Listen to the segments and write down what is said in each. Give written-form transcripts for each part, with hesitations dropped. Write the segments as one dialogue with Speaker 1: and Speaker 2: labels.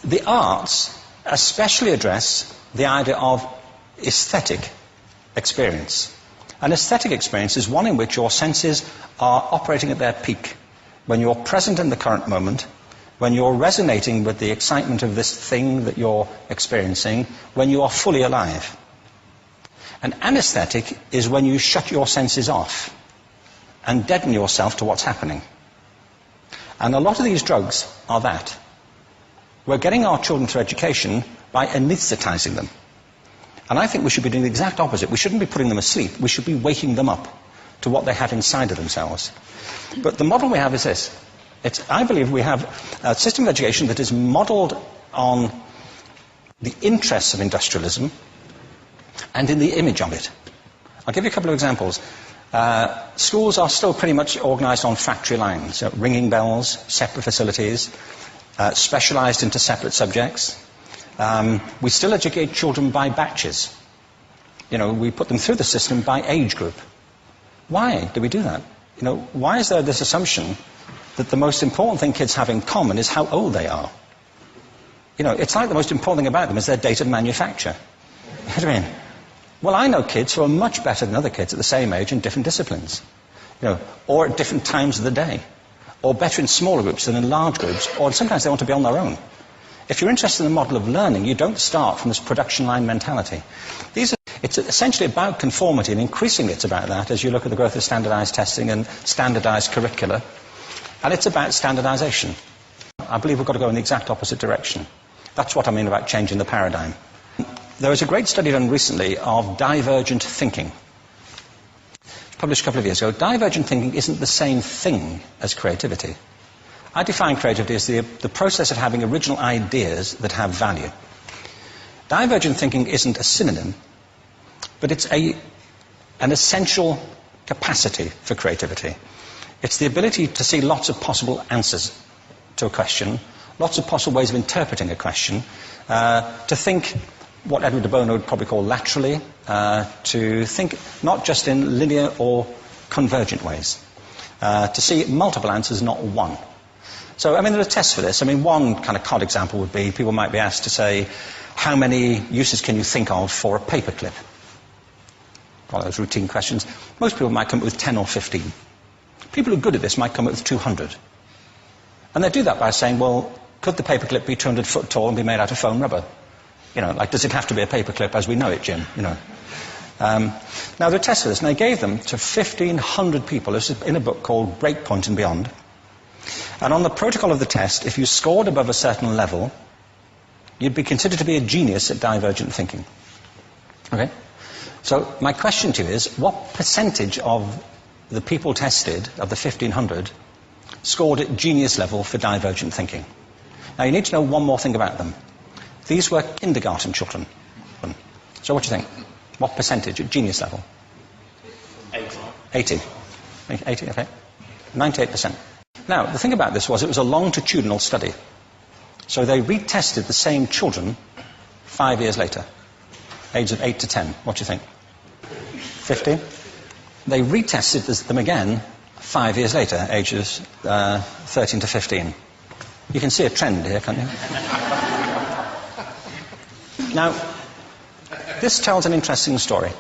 Speaker 1: The arts especially address the idea of aesthetic experience. An aesthetic experience is one in which your senses are operating at their peak, when you're present in the current moment, when you're resonating with the excitement of this thing that you're experiencing, when you are fully alive. An anesthetic is when you shut your senses off and deaden yourself to what's happening. And a lot of these drugs are that. We're getting our children through education by anesthetizing them. And I think we should be doing the exact opposite. We shouldn't be putting them asleep. We should be waking them up to what they have inside of themselves. But the model we have is this. I believe we have a system of education that is modeled on the interests of industrialism and in the image of it. I'll give you a couple of examples. Schools are still pretty much organized on factory lines, ringing bells, separate facilities, specialized into separate subjects. We still educate children by batches. We put them through the system by age group. Why do we do that? Why is there this assumption that the most important thing kids have in common is how old they are? It's like the most important thing about them is their date of manufacture. You know what I mean? Well, I know kids who are much better than other kids at the same age in different disciplines, or at different times of the day, or better in smaller groups than in large groups, or sometimes they want to be on their own. If you're interested in the model of learning, you don't start from this production line mentality. It's essentially about conformity, and increasingly it's about that as you look at the growth of standardized testing and standardized curricula. And it's about standardization. I believe we've got to go in the exact opposite direction. That's what I mean about changing the paradigm. There was a great study done recently of divergent thinking. Published a couple of years ago. Divergent thinking isn't the same thing as creativity. I define creativity as the process of having original ideas that have value. Divergent thinking isn't a synonym, but it's an essential capacity for creativity. It's the ability to see lots of possible answers to a question, lots of possible ways of interpreting a question, to think what Edward de Bono would probably call laterally, to think not just in linear or convergent ways, to see multiple answers, not one. So, there are tests for this. One kind of cod example would be, people might be asked to say, how many uses can you think of for a paperclip? One of those routine questions. Most people might come up with 10 or 15. People who are good at this might come up with 200. And they do that by saying, well, could the paperclip be 200 foot tall and be made out of foam rubber? Does it have to be a paperclip as we know it, Jim? Now, there are tests for this, and they gave them to 1,500 people. This is in a book called Breakpoint and Beyond. And on the protocol of the test, if you scored above a certain level, you'd be considered to be a genius at divergent thinking. Okay? So my question to you is, what percentage of the people tested, of the 1,500, scored at genius level for divergent thinking? Now, you need to know one more thing about them. These were kindergarten children. So what do you think? What percentage at genius level? 80. 80, okay. 98%. Now, the thing about this was it was a longitudinal study. So they retested the same children 5 years later, ages of 8 to 10. What do you think? 15? They retested them again 5 years later, ages 13 to 15. You can see a trend here, can't you? Now, this tells an interesting story,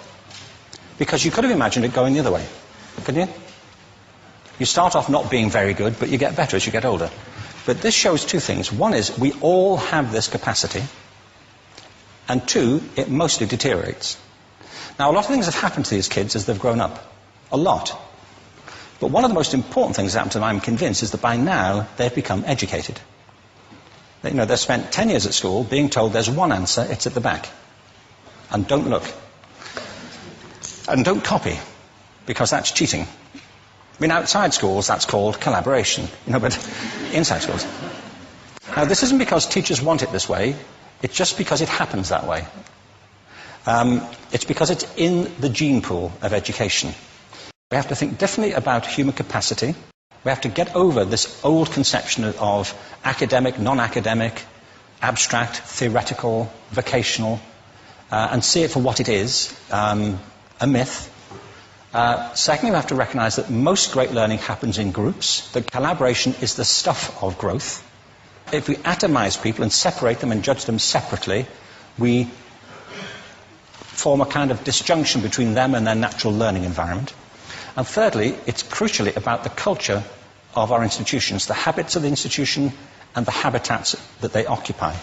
Speaker 1: because you could have imagined it going the other way, couldn't you? You start off not being very good, but you get better as you get older. But this shows two things. One is we all have this capacity, and two, it mostly deteriorates. Now, a lot of things have happened to these kids as they've grown up. A lot. But one of the most important things that happened to them, I'm convinced, is that by now they've become educated. They've spent 10 years at school being told there's one answer, it's at the back. And don't look. And don't copy, because that's cheating. Outside schools, that's called collaboration, but inside schools. Now, this isn't because teachers want it this way, it's just because it happens that way. It's because it's in the gene pool of education. We have to think differently about human capacity. We have to get over this old conception of academic, non-academic, abstract, theoretical, vocational, and see it for what it is, a myth. Secondly, we have to recognize that most great learning happens in groups, that collaboration is the stuff of growth. if we atomize people and separate them and judge them separately, we form a kind of disjunction between them and their natural learning environment. And thirdly, it's crucially about the culture of our institutions, the habits of the institution and the habitats that they occupy.